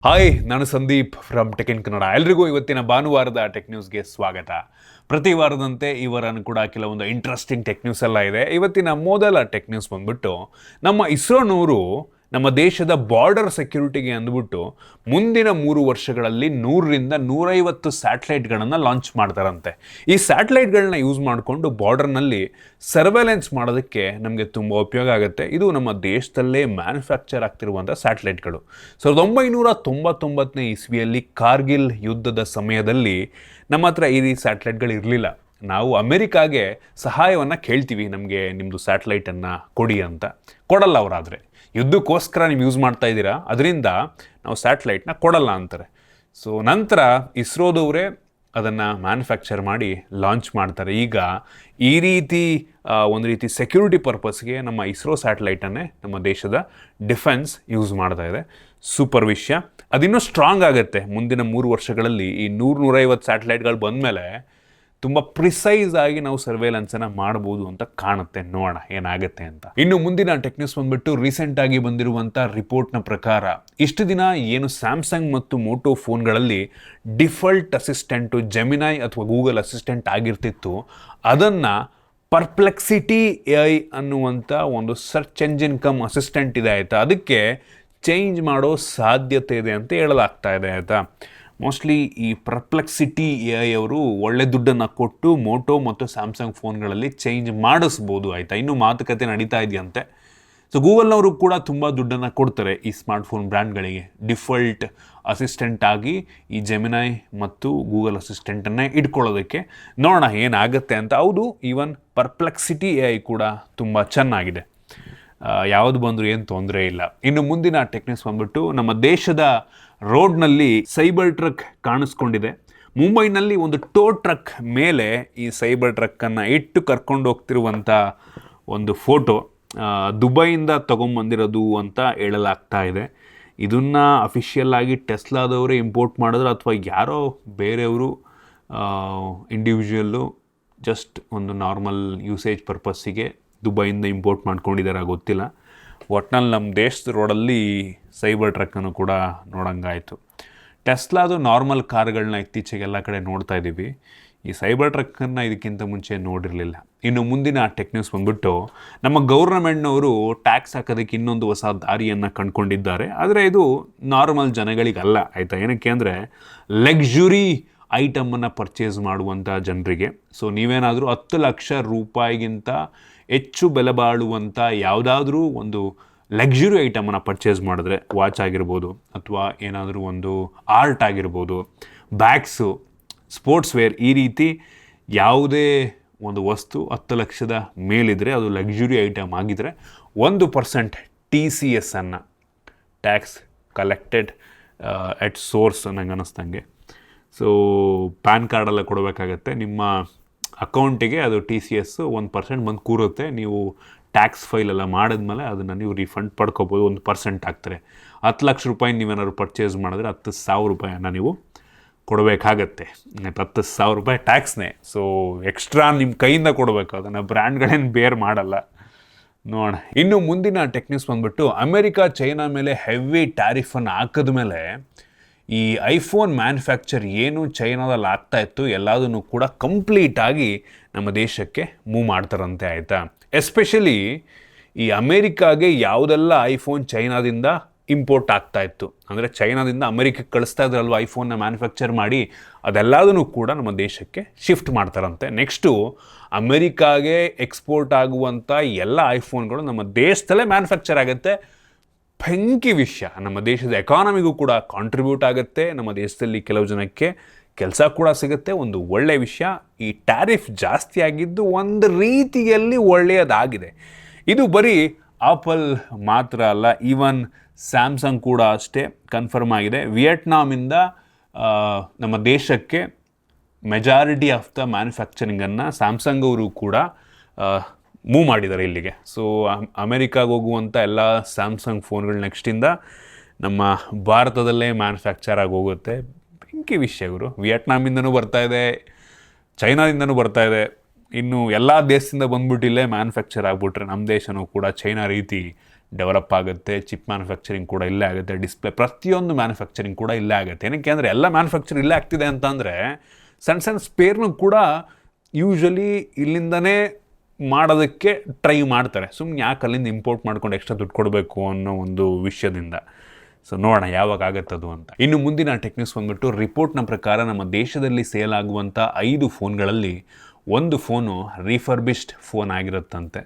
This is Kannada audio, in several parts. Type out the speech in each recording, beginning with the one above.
ಹಾಯ್, ನಾನು Sandeep from tech in Kannada. ಎಲ್ರಿಗೂ ಇವತ್ತಿನ ಭಾನುವಾರದ ಟೆಕ್ ನ್ಯೂಸ್ಗೆ ಸ್ವಾಗತ. ಪ್ರತಿ ವಾರದಂತೆ ಈ ವಾರನೂ ಕೂಡ ಕೆಲವೊಂದು ಇಂಟ್ರೆಸ್ಟಿಂಗ್ ಟೆಕ್ ನ್ಯೂಸ್ ಎಲ್ಲ ಇದೆ. ಇವತ್ತಿನ ಮೊದಲ ಟೆಕ್ ನ್ಯೂಸ್ ಬಂದ್ಬಿಟ್ಟು ನಮ್ಮ ಇಸ್ರೋನವರು ನಮ್ಮ ದೇಶದ ಬಾರ್ಡರ್ ಸೆಕ್ಯೂರಿಟಿಗೆ ಅಂದ್ಬಿಟ್ಟು ಮುಂದಿನ 3 ವರ್ಷಗಳಲ್ಲಿ 100ರಿಂದ 150 ಸ್ಯಾಟಲೈಟ್ಗಳನ್ನು ಲಾಂಚ್ ಮಾಡ್ತಾರಂತೆ. ಈ ಸ್ಯಾಟಲೈಟ್ಗಳನ್ನ ಯೂಸ್ ಮಾಡಿಕೊಂಡು ಬಾರ್ಡರ್ನಲ್ಲಿ ಸರ್ವೆಲೆನ್ಸ್ ಮಾಡೋದಕ್ಕೆ ನಮಗೆ ತುಂಬ ಉಪಯೋಗ ಆಗುತ್ತೆ. ಇದು ನಮ್ಮ ದೇಶದಲ್ಲೇ ಮ್ಯಾನುಫ್ಯಾಕ್ಚರ್ ಆಗ್ತಿರುವಂಥ ಸ್ಯಾಟಲೈಟ್ಗಳು. 1999ನೇ ಇಸ್ವಿಯಲ್ಲಿ ಕಾರ್ಗಿಲ್ ಯುದ್ಧದ ಸಮಯದಲ್ಲಿ ನಮ್ಮ ಹತ್ರ ಈ ಸ್ಯಾಟಲೈಟ್ಗಳು ಇರಲಿಲ್ಲ. ನಾವು ಅಮೆರಿಕಾಗೆ ಸಹಾಯವನ್ನು ಕೇಳ್ತೀವಿ, ನಮಗೆ ನಿಮ್ಮದು ಸ್ಯಾಟಲೈಟನ್ನು ಕೊಡಿ ಅಂತ. ಕೊಡಲ್ಲ ಅವರಾದರೆ. ಯುದ್ಧಕ್ಕೋಸ್ಕರ ನೀವು ಯೂಸ್ ಮಾಡ್ತಾ ಇದ್ದೀರಾ, ಅದರಿಂದ ನಾವು ಸ್ಯಾಟಲೈಟ್ನ ಕೊಡಲ್ಲ ಅಂತಾರೆ. ಸೊ ನಂತರ ಇಸ್ರೋದವರೇ ಅದನ್ನು ಮ್ಯಾನುಫ್ಯಾಕ್ಚರ್ ಮಾಡಿ ಲಾಂಚ್ ಮಾಡ್ತಾರೆ. ಈಗ ಈ ರೀತಿ ಒಂದು ರೀತಿ ಸೆಕ್ಯೂರಿಟಿ ಪರ್ಪಸ್ಗೆ ನಮ್ಮ ಇಸ್ರೋ ಸ್ಯಾಟಲೈಟನ್ನೇ ನಮ್ಮ ದೇಶದ ಡಿಫೆನ್ಸ್ ಯೂಸ್ ಮಾಡ್ತಾ ಇದೆ. ಸೂಪರ್ ವಿಷಯ. ಅದಿನ್ನೂ ಸ್ಟ್ರಾಂಗ್ ಆಗುತ್ತೆ. ಮುಂದಿನ 3 ವರ್ಷಗಳಲ್ಲಿ ಈ 100-150 ಸ್ಯಾಟಲೈಟ್ಗಳು ಬಂದಮೇಲೆ ತುಂಬ ಪ್ರಿಸೈಸ್ ಆಗಿ ನಾವು ಸರ್ವೇಲೆನ್ಸನ್ನು ಮಾಡ್ಬೋದು ಅಂತ ಕಾಣುತ್ತೆ. ನೋಡೋಣ ಏನಾಗುತ್ತೆ ಅಂತ. ಇನ್ನು ಮುಂದಿನ ಟೆಕ್ ನ್ಯೂಸ್ ಬಂದ್ಬಿಟ್ಟು ರೀಸೆಂಟಾಗಿ ಬಂದಿರುವಂಥ ರಿಪೋರ್ಟ್ನ ಪ್ರಕಾರ ಇಷ್ಟು ದಿನ ಏನು ಸ್ಯಾಮ್ಸಂಗ್ ಮತ್ತು ಮೋಟೋ ಫೋನ್ಗಳಲ್ಲಿ ಡಿಫಾಲ್ಟ್ ಅಸಿಸ್ಟೆಂಟು ಜೆಮಿನೈ ಅಥವಾ ಗೂಗಲ್ ಅಸಿಸ್ಟೆಂಟ್ ಆಗಿರ್ತಿತ್ತು, ಅದನ್ನು ಪರ್ಪ್ಲೆಕ್ಸಿಟಿ AI ಅನ್ನುವಂಥ ಒಂದು ಸರ್ಚ್ ಎಂಜಿನ್ ಕಮ್ ಅಸಿಸ್ಟೆಂಟ್ ಇದೆ ಆಯಿತಾ, ಅದಕ್ಕೆ ಚೇಂಜ್ ಮಾಡೋ ಸಾಧ್ಯತೆ ಇದೆ ಅಂತ ಹೇಳಲಾಗ್ತಾ ಇದೆ ಆಯಿತಾ. ಮೋಸ್ಟ್ಲಿ ಈ ಪರ್ಪ್ಲೆಕ್ಸಿಟಿ AI ಅವರು ಒಳ್ಳೆ ದುಡ್ಡನ್ನು ಕೊಟ್ಟು ಮೋಟೋ ಮತ್ತು ಸ್ಯಾಮ್ಸಂಗ್ ಫೋನ್ಗಳಲ್ಲಿ ಚೇಂಜ್ ಮಾಡಿಸ್ಬೋದು ಆಯಿತಾ. ಇನ್ನೂ ಮಾತುಕತೆ ನಡೀತಾ ಇದೆಯಂತೆ. ಸೊ ಗೂಗಲ್ನವರು ಕೂಡ ತುಂಬ ದುಡ್ಡನ್ನು ಕೊಡ್ತಾರೆ ಈ ಸ್ಮಾರ್ಟ್ಫೋನ್ ಬ್ರ್ಯಾಂಡ್ಗಳಿಗೆ ಡಿಫಾಲ್ಟ್ ಅಸಿಸ್ಟೆಂಟ್ ಆಗಿ ಈ ಜೆಮಿನೈ ಮತ್ತು ಗೂಗಲ್ ಅಸಿಸ್ಟೆಂಟನ್ನೇ ಇಟ್ಕೊಳ್ಳೋದಕ್ಕೆ. ನೋಡೋಣ ಏನಾಗುತ್ತೆ ಅಂತ. ಹೌದು, ಈವನ್ ಪರ್ಪ್ಲೆಕ್ಸಿಟಿ AI ಕೂಡ ತುಂಬ ಚೆನ್ನಾಗಿದೆ. ಯಾವುದು ಬಂದರೂ ಏನು ತೊಂದರೆ ಇಲ್ಲ. ಇನ್ನು ಮುಂದಿನ ಟೆಕ್ ನ್ಯೂಸ್ ಬಂದ್ಬಿಟ್ಟು ನಮ್ಮ ದೇಶದ ರೋಡ್ನಲ್ಲಿ ಸೈಬರ್ ಟ್ರಕ್ ಕಾಣಿಸ್ಕೊಂಡಿದೆ. ಮುಂಬೈನಲ್ಲಿ ಒಂದು ಟೋ ಟ್ರಕ್ ಮೇಲೆ ಈ ಸೈಬರ್ ಟ್ರಕ್ಕನ್ನು ಇಟ್ಟು ಕರ್ಕೊಂಡು ಹೋಗ್ತಿರುವಂಥ ಒಂದು ಫೋಟೋ ದುಬೈಯಿಂದ ತೊಗೊಂಬಂದಿರೋದು ಅಂತ ಹೇಳಲಾಗ್ತಾ ಇದೆ. ಇದನ್ನು ಅಫಿಷಿಯಲ್ ಆಗಿ ಟೆಸ್ಲಾದವರೇ ಇಂಪೋರ್ಟ್ ಮಾಡಿದ್ರು ಅಥವಾ ಯಾರೋ ಬೇರೆಯವರು ಇಂಡಿವಿಜುವಲ್ಲು ಜಸ್ಟ್ ಒಂದು ನಾರ್ಮಲ್ ಯೂಸೇಜ್ ಪರ್ಪಸ್ಸಿಗೆ ದುಬೈಯಿಂದ ಇಂಪೋರ್ಟ್ ಮಾಡ್ಕೊಂಡಿದ್ದಾರೆ, ಗೊತ್ತಿಲ್ಲ. ಒಟ್ನಲ್ಲಿ ನಮ್ಮ ದೇಶದ ರೋಡಲ್ಲಿ ಸೈಬರ್ ಟ್ರಕ್ಕನ್ನು ಕೂಡ ನೋಡೋಂಗಾಯಿತು. ಟೆಸ್ಲಾದು ನಾರ್ಮಲ್ ಕಾರ್ಗಳನ್ನ ಇತ್ತೀಚೆಗೆಲ್ಲ ಕಡೆ ನೋಡ್ತಾ ಇದ್ದೀವಿ. ಈ ಸೈಬರ್ ಟ್ರಕ್ಕನ್ನು ಇದಕ್ಕಿಂತ ಮುಂಚೆ ನೋಡಿರಲಿಲ್ಲ. ಇನ್ನು ಮುಂದಿನ ಟೆಕ್ ನ್ಯೂಸ್ ಬಂದ್ಬಿಟ್ಟು ನಮ್ಮ ಗೌರ್ನಮೆಂಟ್ನವರು ಟ್ಯಾಕ್ಸ್ ಹಾಕೋದಕ್ಕೆ ಇನ್ನೊಂದು ಹೊಸ ದಾರಿಯನ್ನು ಕಂಡುಕೊಂಡಿದ್ದಾರೆ. ಆದರೆ ಇದು ನಾರ್ಮಲ್ ಜನಗಳಿಗಲ್ಲ ಆಯಿತಾ. ಏನಕ್ಕೆ ಅಂದರೆ ಲಕ್ಸುರಿ ಐಟಮನ್ನು ಪರ್ಚೇಸ್ ಮಾಡುವಂಥ ಜನರಿಗೆ. ಸೊ ನೀವೇನಾದರೂ 10 ಲಕ್ಷ ರೂಪಾಯಿಗಿಂತ ಹೆಚ್ಚು ಬೆಲೆ ಬಾಳುವಂಥ ಯಾವುದಾದ್ರೂ ಒಂದು ಲಕ್ಸುರಿ ಐಟಮನ್ನು ಪರ್ಚೇಸ್ ಮಾಡಿದ್ರೆ, ವಾಚ್ ಆಗಿರ್ಬೋದು ಅಥವಾ ಏನಾದರೂ ಒಂದು ಆರ್ಟ್ ಆಗಿರ್ಬೋದು, ಬ್ಯಾಗ್ಸು, ಸ್ಪೋರ್ಟ್ಸ್ ವೇರ್, ಈ ರೀತಿ ಯಾವುದೇ ಒಂದು ವಸ್ತು 10 ಲಕ್ಷದ ಮೇಲಿದ್ದರೆ ಅದು ಲಕ್ಸುರಿ ಐಟಮ್ ಆಗಿದ್ದರೆ 1% TCS ಅನ್ನು ಟ್ಯಾಕ್ಸ್ ಕಲೆಕ್ಟೆಡ್ ಎಟ್ ಸೋರ್ಸ್ ನಂಗೆ ಅನ್ನಿಸ್ದಂಗೆ. ಸೊ ಪ್ಯಾನ್ ಕಾರ್ಡೆಲ್ಲ ಕೊಡಬೇಕಾಗತ್ತೆ. ನಿಮ್ಮ ಅಕೌಂಟಿಗೆ ಅದು TCS 1% ಬಂದು ಕೂರುತ್ತೆ. ನೀವು ಟ್ಯಾಕ್ಸ್ ಫೈಲೆಲ್ಲ ಮಾಡಿದ್ಮೇಲೆ ಅದನ್ನು ನೀವು ರಿಫಂಡ್ ಪಡ್ಕೋಬೋದು. 1% ಆಗ್ತಾರೆ. 10 ಲಕ್ಷ ರೂಪಾಯಿ ನೀವೇನಾದ್ರು ಪರ್ಚೇಸ್ ಮಾಡಿದ್ರೆ 10,000 ರೂಪಾಯಿಯನ್ನು ನೀವು ಕೊಡಬೇಕಾಗತ್ತೆ. 10,000 ರೂಪಾಯಿ ಟ್ಯಾಕ್ಸ್ನೇ. ಸೊ ಎಕ್ಸ್ಟ್ರಾ ನಿಮ್ಮ ಕೈಯಿಂದ ಕೊಡಬೇಕು, ಅದನ್ನು ಬ್ರ್ಯಾಂಡ್ಗಳೇನು ಬೇರ್ ಮಾಡಲ್ಲ. ನೋಡೋಣ. ಇನ್ನು ಮುಂದಿನ ಟೆಕ್ ನ್ಯೂಸ್ ಬಂದ್ಬಿಟ್ಟು ಅಮೆರಿಕ ಚೈನಾ ಮೇಲೆ ಹೆವಿ ಟ್ಯಾರಿಫನ್ನು ಹಾಕಿದ ಮೇಲೆ ಈ ಐಫೋನ್ ಮ್ಯಾನುಫ್ಯಾಕ್ಚರ್ ಏನು ಚೈನಾದಲ್ಲಿ ಆಗ್ತಾ ಇತ್ತು ಎಲ್ಲದನ್ನು ಕೂಡ ಕಂಪ್ಲೀಟಾಗಿ ನಮ್ಮ ದೇಶಕ್ಕೆ ಮೂವ್ ಮಾಡ್ತಾರಂತೆ ಆಯಿತಾ. ಎಸ್ಪೆಷಲಿ ಈ ಅಮೇರಿಕಾಗೆ ಯಾವುದೆಲ್ಲ ಐಫೋನ್ ಚೈನಾದಿಂದ ಇಂಪೋರ್ಟ್ ಆಗ್ತಾ ಇತ್ತು, ಅಂದರೆ ಚೈನಾದಿಂದ ಅಮೆರಿಕಕ್ಕೆ ಕಳಿಸ್ತಾ ಇದ್ರಲ್ವ ಐಫೋನ್ನ ಮ್ಯಾನುಫ್ಯಾಕ್ಚರ್ ಮಾಡಿ, ಅದೆಲ್ಲದನ್ನು ಕೂಡ ನಮ್ಮ ದೇಶಕ್ಕೆ ಶಿಫ್ಟ್ ಮಾಡ್ತಾರಂತೆ. ನೆಕ್ಸ್ಟು ಅಮೆರಿಕಾಗೆ ಎಕ್ಸ್ಪೋರ್ಟ್ ಆಗುವಂಥ ಎಲ್ಲ ಐಫೋನ್ಗಳು ನಮ್ಮ ದೇಶದಲ್ಲೇ ಮ್ಯಾನುಫ್ಯಾಕ್ಚರ್ ಆಗುತ್ತೆ. ಬೆಂಕಿ ವಿಷಯ. ನಮ್ಮ ದೇಶದ ಎಕಾನಮಿಗೂ ಕೂಡ ಕಾಂಟ್ರಿಬ್ಯೂಟ್ ಆಗುತ್ತೆ. ನಮ್ಮ ದೇಶದಲ್ಲಿ ಕೆಲವು ಜನಕ್ಕೆ ಕೆಲಸ ಕೂಡ ಸಿಗುತ್ತೆ. ಒಂದು ಒಳ್ಳೆಯ ವಿಷಯ. ಈ ಟ್ಯಾರಿಫ್ ಜಾಸ್ತಿ ಆಗಿದ್ದು ಒಂದು ರೀತಿಯಲ್ಲಿ ಒಳ್ಳೆಯದಾಗಿದೆ. ಇದು ಬರೀ ಆಪಲ್ ಮಾತ್ರ ಅಲ್ಲ, ಈವನ್ ಸ್ಯಾಮ್ಸಂಗ್ ಕೂಡ ಅಷ್ಟೇ ಕನ್ಫರ್ಮ್ ಆಗಿದೆ. ವಿಯೆಟ್ನಾಮಿಂದ ನಮ್ಮ ದೇಶಕ್ಕೆ ಮೆಜಾರಿಟಿ ಆಫ್ ದ ಮ್ಯಾನುಫ್ಯಾಕ್ಚರಿಂಗನ್ನು ಸ್ಯಾಮ್ಸಂಗ್ ಅವರು ಕೂಡ ಮೂವ್ ಮಾಡಿದ್ದಾರೆ ಇಲ್ಲಿಗೆ. ಸೊ ಅಮೆರಿಕಾಗೆ ಹೋಗುವಂಥ ಎಲ್ಲ ಸ್ಯಾಮ್ಸಂಗ್ ಫೋನ್ಗಳು ನೆಕ್ಸ್ಟಿಂದ ನಮ್ಮ ಭಾರತದಲ್ಲೇ ಮ್ಯಾನುಫ್ಯಾಕ್ಚರ್ ಆಗಿ ಹೋಗುತ್ತೆ. ಬೆಂಕಿ ವಿಷಯಗಳು. ವಿಯೆಟ್ನಾಮಿಂದನೂ ಬರ್ತಾಯಿದೆ, ಚೈನಾದಿಂದನೂ ಬರ್ತಾಯಿದೆ. ಇನ್ನು ಎಲ್ಲ ದೇಶದಿಂದ ಬಂದ್ಬಿಟ್ಟಿಲ್ಲೇ ಮ್ಯಾನುಫ್ಯಾಕ್ಚರ್ ಆಗಿಬಿಟ್ರೆ ನಮ್ಮ ದೇಶನೂ ಕೂಡ ಚೈನಾ ರೀತಿ ಡೆವಲಪ್ ಆಗುತ್ತೆ, ಚಿಪ್ ಮ್ಯಾನುಫ್ಯಾಕ್ಚರಿಂಗ್ ಕೂಡ ಇಲ್ಲೇ ಆಗುತ್ತೆ, ಡಿಸ್ಪ್ಲೇ ಪ್ರತಿಯೊಂದು ಮ್ಯಾನುಫ್ಯಾಕ್ಚರಿಂಗ್ ಕೂಡ ಇಲ್ಲೇ ಆಗುತ್ತೆ. ಏನಕ್ಕೆ ಅಂದರೆ ಎಲ್ಲ ಮ್ಯಾನುಫ್ಯಾಕ್ಚರ್ ಇಲ್ಲೇ ಆಗ್ತಿದೆ ಅಂತಂದರೆ ಸಣ್ಣ ಸಣ್ಣ ಸ್ಪೇರ್ನೂ ಕೂಡ ಯೂಶ್ವಲಿ ಇಲ್ಲಿಂದನೇ ಮಾಡೋದಕ್ಕೆ ಟ್ರೈ ಮಾಡ್ತಾರೆ. ಸುಮ್ಮನೆ ಯಾಕೆ ಅಲ್ಲಿಂದ ಇಂಪೋರ್ಟ್ ಮಾಡ್ಕೊಂಡು ಎಕ್ಸ್ಟ್ರಾ ದುಡ್ಡು ಕೊಡಬೇಕು ಅನ್ನೋ ಒಂದು ವಿಷಯದಿಂದ. ಸೊ ನೋಡೋಣ ಯಾವಾಗ ಆಗುತ್ತದು ಅಂತ. ಇನ್ನು ಮುಂದಿನ ಟೆಕ್ನಿಕ್ಸ್ ಬಂದ್ಬಿಟ್ಟು ರಿಪೋರ್ಟ್ನ ಪ್ರಕಾರ ನಮ್ಮ ದೇಶದಲ್ಲಿ ಸೇಲ್ ಆಗುವಂಥ 5 ಫೋನ್ಗಳಲ್ಲಿ ಒಂದು ಫೋನು ರಿಫರ್ಬಿಶ್ಡ್ ಫೋನ್ ಆಗಿರುತ್ತಂತೆ.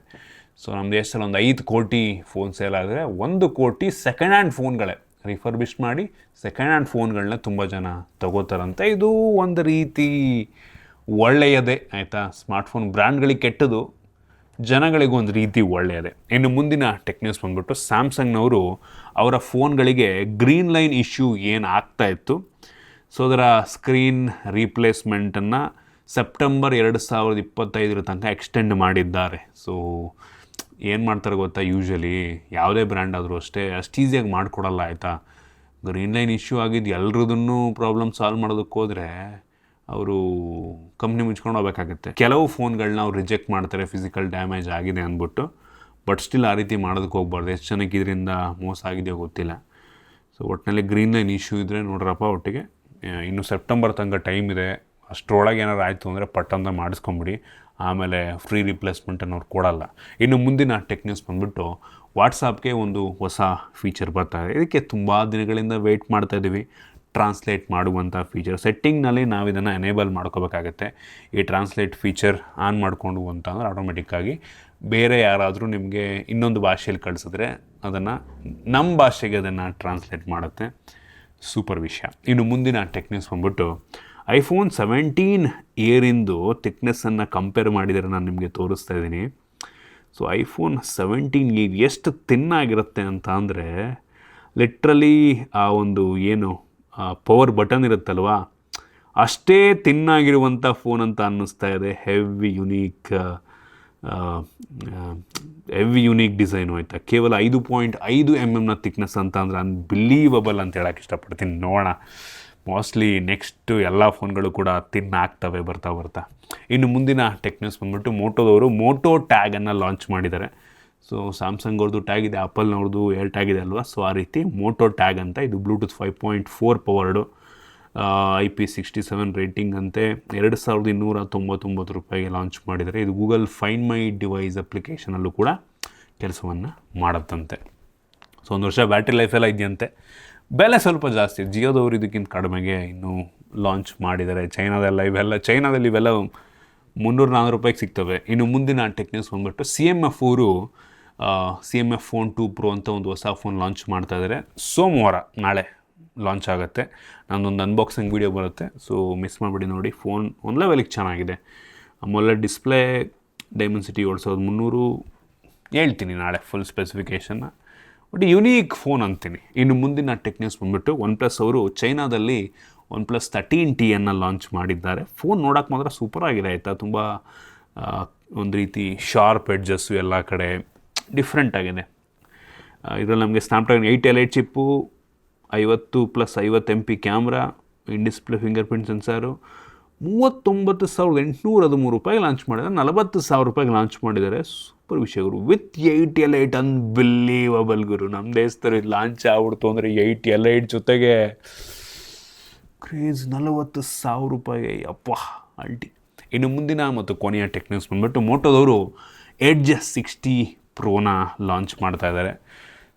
ಸೊ ನಮ್ಮ ದೇಶದಲ್ಲಿ ಒಂದು 5 ಕೋಟಿ ಫೋನ್ ಸೇಲ್ ಆದರೆ 1 ಕೋಟಿ ಸೆಕೆಂಡ್ ಹ್ಯಾಂಡ್ ಫೋನ್ಗಳೇ ರಿಫರ್ಬಿಶ್ಡ್ ಮಾಡಿ ಸೆಕೆಂಡ್ ಹ್ಯಾಂಡ್ ಫೋನ್ಗಳನ್ನ ತುಂಬ ಜನ ತಗೋತಾರಂತೆ. ಇದು ಒಂದು ರೀತಿ ಒಳ್ಳೆಯದೇ ಆಯಿತಾ. ಸ್ಮಾರ್ಟ್ಫೋನ್ ಬ್ರ್ಯಾಂಡ್ಗಳಿಗೆ ಕೆಟ್ಟದು, ಜನಗಳಿಗೂ ಒಂದು ರೀತಿ ಒಳ್ಳೆಯದೇ. ಇನ್ನು ಮುಂದಿನ ಟೆಕ್ನಿಕ್ಸ್ ಬಂದ್ಬಿಟ್ಟು ಸ್ಯಾಮ್ಸಂಗ್ನವರು ಅವರ ಫೋನ್ಗಳಿಗೆ ಗ್ರೀನ್ ಲೈನ್ ಇಶ್ಯೂ ಏನು ಆಗ್ತಾ ಇತ್ತು, ಸೊ ಅದರ ಸ್ಕ್ರೀನ್ ರೀಪ್ಲೇಸ್ಮೆಂಟನ್ನು ಸೆಪ್ಟೆಂಬರ್ 2025 ತನಕ ಎಕ್ಸ್ಟೆಂಡ್ ಮಾಡಿದ್ದಾರೆ. ಸೊ ಏನು ಮಾಡ್ತಾರೆ ಗೊತ್ತಾ, ಯೂಶ್ವಲಿ ಯಾವುದೇ ಬ್ರ್ಯಾಂಡ್ ಆದರೂ ಅಷ್ಟೇ ಅಷ್ಟು ಈಸಿಯಾಗಿ ಮಾಡಿಕೊಡಲ್ಲ ಆಯಿತಾ. ಗ್ರೀನ್ ಲೈನ್ ಇಶ್ಯೂ ಆಗಿದ್ದು ಎಲ್ರದನ್ನು ಪ್ರಾಬ್ಲಮ್ ಸಾಲ್ವ್ ಮಾಡೋದಕ್ಕೆ ಹೋದರೆ ಅವರು ಕಂಪ್ನಿ ಮುಚ್ಕೊಂಡು ಹೋಗ್ಬೇಕಾಗತ್ತೆ. ಕೆಲವು ಫೋನ್ಗಳನ್ನ ಅವ್ರು ರಿಜೆಕ್ಟ್ ಮಾಡ್ತಾರೆ ಫಿಸಿಕಲ್ ಡ್ಯಾಮೇಜ್ ಆಗಿದೆ ಅಂದ್ಬಿಟ್ಟು, ಬಟ್ ಸ್ಟಿಲ್ ಆ ರೀತಿ ಮಾಡೋದಕ್ಕೆ ಹೋಗ್ಬಾರ್ದು. ಎಷ್ಟು ಜನಕ್ಕೆ ಇದರಿಂದ ಮೋಸ ಆಗಿದೆಯೋ ಗೊತ್ತಿಲ್ಲ. ಸೊ ಒಟ್ಟಿನಲ್ಲಿ ಗ್ರೀನ್ ಲೈನ್ ಇಶ್ಯೂ ಇದ್ದರೆ ನೋಡ್ರಪ್ಪ, ಒಟ್ಟಿಗೆ ಇನ್ನು ಸೆಪ್ಟೆಂಬರ್ ತನಕ ಟೈಮ್ ಇದೆ, ಅಷ್ಟರೊಳಗೆ ಏನಾರು ಆಯಿತು ಅಂದರೆ ಪಟ್ಟಂತ ಮಾಡಿಸ್ಕೊಂಬಿಡಿ. ಆಮೇಲೆ ಫ್ರೀ ರಿಪ್ಲೇಸ್ಮೆಂಟನ್ನು ಅವ್ರು ಕೊಡಲ್ಲ. ಇನ್ನು ಮುಂದಿನ ಟೆಕ್ನಿಕ್ಸ್ ಬಂದ್ಬಿಟ್ಟು ವಾಟ್ಸಾಪ್ಗೆ ಒಂದು ಹೊಸ ಫೀಚರ್ ಬರ್ತಾಯಿದೆ. ಇದಕ್ಕೆ ತುಂಬ ದಿನಗಳಿಂದ ವೆಯ್ಟ್ ಮಾಡ್ತಾಯಿದ್ದೀವಿ. ಟ್ರಾನ್ಸ್ಲೇಟ್ ಮಾಡುವಂಥ ಫೀಚರ್ ಸೆಟ್ಟಿಂಗ್ನಲ್ಲಿ ನಾವು ಇದನ್ನು ಎನೇಬಲ್ ಮಾಡ್ಕೋಬೇಕಾಗತ್ತೆ. ಈ ಟ್ರಾನ್ಸ್ಲೇಟ್ ಫೀಚರ್ ಆನ್ ಮಾಡಿಕೊಂಡು ಅಂತಂದರೆ ಆಟೋಮೆಟಿಕ್ಕಾಗಿ ಬೇರೆ ಯಾರಾದರೂ ನಿಮಗೆ ಇನ್ನೊಂದು ಭಾಷೆಯಲ್ಲಿ ಕಳಿಸಿದ್ರೆ ಅದನ್ನು ನಮ್ಮ ಭಾಷೆಗೆ ಅದನ್ನು ಟ್ರಾನ್ಸ್ಲೇಟ್ ಮಾಡುತ್ತೆ. ಸೂಪರ್ ವಿಷಯ. ಇನ್ನು ಮುಂದಿನ ಟೆಕ್ನಿಕ್ಸ್ ಬಂದ್ಬಿಟ್ಟು iPhone 17 ಏರಿಂದು ಥಿಕ್ನೆಸ್ಸನ್ನು ಕಂಪೇರ್ ಮಾಡಿದರೆ ನಾನು ನಿಮಗೆ ತೋರಿಸ್ತಾ ಇದ್ದೀನಿ. ಸೊ iPhone 17 ಎಷ್ಟು ತಿನ್ನಾಗಿರುತ್ತೆ ಅಂತ ಅಂದರೆ ಲಿಟ್ರಲಿ ಆ ಒಂದು ಏನು ಪವರ್ ಬಟನ್ ಇರುತ್ತಲ್ವ ಅಷ್ಟೇ ತಿನ್ನಾಗಿರುವಂಥ ಫೋನ್ ಅಂತ ಅನ್ನಿಸ್ತಾ ಇದೆ. ಹೆವಿ ಯುನೀಕ್ ಡಿಸೈನು ಆಯಿತಾ. ಕೇವಲ 5.5 mm ಥಿಕ್ನೆಸ್ ಅಂತ ಅಂದರೆ ಅನ್ಬಿಲೀವಬಲ್ ಅಂತ ಹೇಳೋಕ್ಕೆ ಇಷ್ಟಪಡ್ತೀನಿ. ನೋಡೋಣ, ಮೋಸ್ಟ್ಲಿ ನೆಕ್ಸ್ಟು ಎಲ್ಲ ಫೋನ್ಗಳು ಕೂಡ ತಿನ್ನಾಗ್ತವೆ ಬರ್ತಾ. ಇನ್ನು ಮುಂದಿನ ಟೆಕ್ನಿಕ್ಸ್ ಬಂದ್ಬಿಟ್ಟು ಮೋಟೋದವರು ಮೋಟೋ ಟ್ಯಾಗನ್ನು ಲಾಂಚ್ ಮಾಡಿದ್ದಾರೆ. ಸೊ ಸ್ಯಾಮ್ಸಂಗ್ ಅವ್ರದ್ದು ಟ್ಯಾಗ್ ಇದೆ, ಆಪಲ್ನವ್ರದ್ದು ಏರ್ ಟ್ಯಾಗ್ ಇದೆ ಅಲ್ವಾ. ಸೊ ಆ ರೀತಿ ಮೋಟೋ ಟ್ಯಾಗ್ ಅಂತ, ಇದು ಬ್ಲೂಟೂತ್ 5.4 ಪವರ್ಡು, IP67 ರೇಟಿಂಗ್ ಅಂತೆ, 2299 ರೂಪಾಯಿಗೆ ಲಾಂಚ್ ಮಾಡಿದ್ದಾರೆ. ಇದು ಗೂಗಲ್ ಫೈಂಡ್ ಮೈ ಡಿವೈಸ್ ಅಪ್ಲಿಕೇಶನಲ್ಲೂ ಕೂಡ ಕೆಲಸವನ್ನು ಮಾಡುತ್ತಂತೆ. ಸೊ 1 ವರ್ಷ ಬ್ಯಾಟ್ರಿ ಲೈಫೆಲ್ಲ ಇದೆಯಂತೆ. ಬೆಲೆ ಸ್ವಲ್ಪ ಜಾಸ್ತಿ, ಜಿಯೋದವರು ಇದಕ್ಕಿಂತ ಕಡಿಮೆಗೆ ಇನ್ನೂ ಲಾಂಚ್ ಮಾಡಿದ್ದಾರೆ. ಚೈನಾದಲ್ಲಿ ಇವೆಲ್ಲ 300-400 ರೂಪಾಯಿಗೆ ಸಿಗ್ತವೆ. ಇನ್ನು ಮುಂದಿನ ಟೆಕ್ನಿಕ್ಸ್ ಬಂದ್ಬಿಟ್ಟು CMF ಅವರು CMF ಫೋನ್ 2 Pro ಅಂತ ಒಂದು ಹೊಸ ಫೋನ್ ಲಾಂಚ್ ಮಾಡ್ತಾ ಇದ್ದಾರೆ. ಸೋಮವಾರ ನಾಳೆ ಲಾಂಚ್ ಆಗುತ್ತೆ. ನನ್ನೊಂದು ಅನ್ಬಾಕ್ಸಿಂಗ್ ವೀಡಿಯೋ ಬರುತ್ತೆ, ಸೊ ಮಿಸ್ ಮಾಡಿಬಿಡಿ ನೋಡಿ. ಫೋನ್ ಒಂದು ಲೆವೆಲಿಗೆ ಚೆನ್ನಾಗಿದೆ. AMOLED ಡಿಸ್ಪ್ಲೇ, ಡೈಮೆನ್ಸಿಟಿ 7300 ಹೇಳ್ತೀನಿ ನಾಳೆ ಫುಲ್ ಸ್ಪೆಸಿಫಿಕೇಷನ್ನ. ಬಟ್ ಯುನೀಕ್ ಫೋನ್ ಅಂತೀನಿ. ಇನ್ನು ಮುಂದಿನ ಟೆಕ್ನಿಕ್ಸ್ ಬಂದ್ಬಿಟ್ಟು OnePlus ಅವರು ಚೈನಾದಲ್ಲಿ OnePlus 13T ಲಾಂಚ್ ಮಾಡಿದ್ದಾರೆ. ಫೋನ್ ನೋಡೋಕೆ ಮಾತ್ರ ಸೂಪರ್ ಆಗಿದೆ ಆಯಿತಾ. ತುಂಬ ಒಂದು ರೀತಿ ಶಾರ್ಪ್ ಎಡ್ಜಸ್ಸು ಎಲ್ಲ ಕಡೆ ಡಿಫ್ರೆಂಟ್ ಆಗಿದೆ. ಇದರಲ್ಲಿ ನಮಗೆ ಸ್ನ್ಯಾಪ್ಡ್ರ್ಯಾಗನ್ 8L8 ಚಿಪ್ಪು, 50+50 MP ಕ್ಯಾಮ್ರಾ, ಇನ್ ಡಿಸ್ಪ್ಲೇ ಫಿಂಗರ್ ಪ್ರಿಂಟ್ ಸೆನ್ಸಾರು, 39,813 ರೂಪಾಯಿಗೆ ಲಾಂಚ್ ಮಾಡಿದ್ದಾರೆ. 40,000 ರೂಪಾಯಿಗೆ ಲಾಂಚ್ ಮಾಡಿದ್ದಾರೆ. ಸೂಪರ್ ವಿಷಯ ಗುರು. ವಿತ್ 8L8 ಅನ್ಬಿಲೀವಬಲ್ ಗುರು. ನಮ್ಮ ದೇಶದಲ್ಲಿ ಲಾಂಚ್ ಆಗ್ಬಿಡ್ತು ಅಂದರೆ 8L8 ಜೊತೆಗೆ ಕ್ರೇಜ್ 40,000 ರೂಪಾಯಿಗೆ ಅಪ್ಪ ಅಲ್ಟಿ. ಇನ್ನು ಮುಂದಿನ ಮತ್ತು ಕೊನೆಯ ಟೆಕ್ನಿಕ್ಸ್ ಬಂದ್ಬಿಟ್ಟು ಮೋಟೋದವರು ಎಡ್ಜ್ 60 ಪ್ರೋನ ಲಾಂಚ್ ಮಾಡ್ತಾ ಇದ್ದಾರೆ.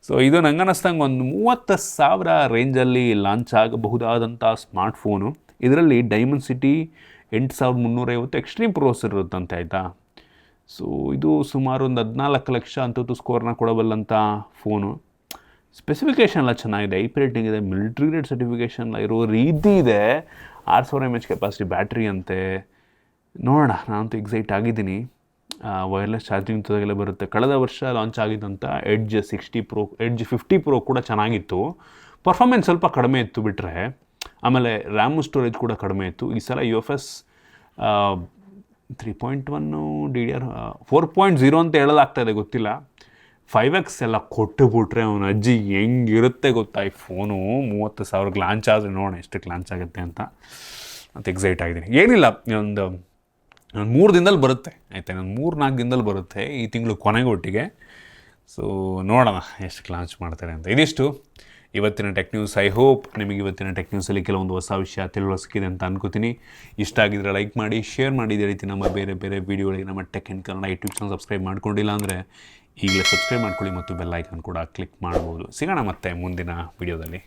ಸೊ ಇದು ನಂಗೆ ಅನ್ನಿಸ್ದಂಗೆ ಒಂದು 30,000 ರೇಂಜಲ್ಲಿ ಲಾಂಚ್ ಆಗಬಹುದಾದಂಥ ಸ್ಮಾರ್ಟ್ಫೋನು. ಇದರಲ್ಲಿ ಡೈಮೆನ್ಸಿಟಿ 8350 ಎಕ್ಸ್ಟ್ರೀಮ್ ಪ್ರೊಸೆಸರ್ ಇರುತ್ತಂತೆ ಆಯಿತಾ. ಸೊ ಇದು ಸುಮಾರು ಒಂದು 14 ಲಕ್ಷ ಅಂತೂ ಸ್ಕೋರ್ನ ಕೊಡಬಲ್ಲಂಥ ಫೋನು. ಸ್ಪೆಸಿಫಿಕೇಷನ್ ಎಲ್ಲ ಚೆನ್ನಾಗಿದೆ, IP ರೇಟಿಂಗ್ ಇದೆ, ಮಿಲಿಟ್ರಿ ಗ್ರೇಡ್ ಸರ್ಟಿಫಿಕೇಷನ್ ಇರೋ ರೀತಿ ಇದೆ. 6000 mAh ಕೆಪಾಸಿಟಿ ಬ್ಯಾಟ್ರಿ ಅಂತೆ. ನೋಡೋಣ, ನಾನಂತೂ ಎಕ್ಸೈಟ್ ಆಗಿದ್ದೀನಿ. ವೈರ್ಲೆಸ್ ಚಾರ್ಜಿಂಗ್ ಜೊತೆಗೆಲ್ಲ ಬರುತ್ತೆ. ಕಳೆದ ವರ್ಷ ಲಾಂಚ್ ಆಗಿದ್ದಂಥ ಎಡ್ಜ್ 60 Pro, ಎಡ್ಜ್ 50 Pro ಕೂಡ ಚೆನ್ನಾಗಿತ್ತು. ಪರ್ಫಾರ್ಮೆನ್ಸ್ ಸ್ವಲ್ಪ ಕಡಿಮೆ ಇತ್ತು ಬಿಟ್ಟರೆ, ಆಮೇಲೆ ರ್ಯಾಮು ಸ್ಟೋರೇಜ್ ಕೂಡ ಕಡಿಮೆ ಇತ್ತು. ಈ ಸಲ UFS 3.1 DDR 4.0 ಅಂತ ಹೇಳಲಾಗ್ತಾಯಿದೆ, ಗೊತ್ತಿಲ್ಲ. 5X ಎಲ್ಲ ಕೊಟ್ಟುಬಿಟ್ರೆ ಅವನ ಅಜ್ಜಿ ಹೆಂಗಿರುತ್ತೆ ಗೊತ್ತಾ ಈ ಫೋನು. 30,000ಕ್ಕೆ ಲಾಂಚ್ ಆದರೆ ನೋಡೋಣ ಎಷ್ಟಕ್ಕೆ ಲಾಂಚ್ ಆಗುತ್ತೆ ಅಂತ ಎಕ್ಸೈಟ್ ಆಗಿದ್ದೀನಿ. ಏನಿಲ್ಲ, ಒಂದು 3 ದಿನದಲ್ಲಿ ಬರುತ್ತೆ ಆಯಿತಾ. ಇನ್ನೊಂದು 3-4 ದಿನದಲ್ಲಿ ಬರುತ್ತೆ, ಈ ತಿಂಗಳು ಕೊನೆಗೆ ಒಟ್ಟಿಗೆ. ಸೊ ನೋಡೋಣ ಎಷ್ಟು ಲಾಂಚ್ ಮಾಡ್ತಾರೆ ಅಂತ. ಇದಿಷ್ಟು ಇವತ್ತಿನ ಟೆಕ್ ನ್ಯೂಸ್. ಐ ಹೋಪ್ ನಿಮಗೆ ಇವತ್ತಿನ ಟೆಕ್ ನ್ಯೂಸಲ್ಲಿ ಕೆಲವೊಂದು ಹೊಸ ವಿಷಯ ಸಿಕ್ಕಿದೆ ಅಂತ ಅನ್ಕೋತೀನಿ. ಇಷ್ಟ ಆಗಿದ್ರೆ ಲೈಕ್ ಮಾಡಿ, ಶೇರ್ ಮಾಡಿ. ಇದೇ ರೀತಿ ನಮ್ಮ ಬೇರೆ ಬೇರೆ ವೀಡಿಯೋಗಳಿಗೆ ನಮ್ಮ tech in Kannada YouTube channel subscribe ಮಾಡ್ಕೊಂಡಿಲ್ಲ ಅಂದರೆ ಈಗಲೇ ಸಬ್ಸ್ಕ್ರೈಬ್ ಮಾಡ್ಕೊಳ್ಳಿ ಮತ್ತು ಬೆಲ್ ಐಕಾನ್ ಕೂಡ ಕ್ಲಿಕ್ ಮಾಡ್ಬೋದು. ಸಿಗೋಣ ಮತ್ತೆ ಮುಂದಿನ ವೀಡಿಯೋದಲ್ಲಿ.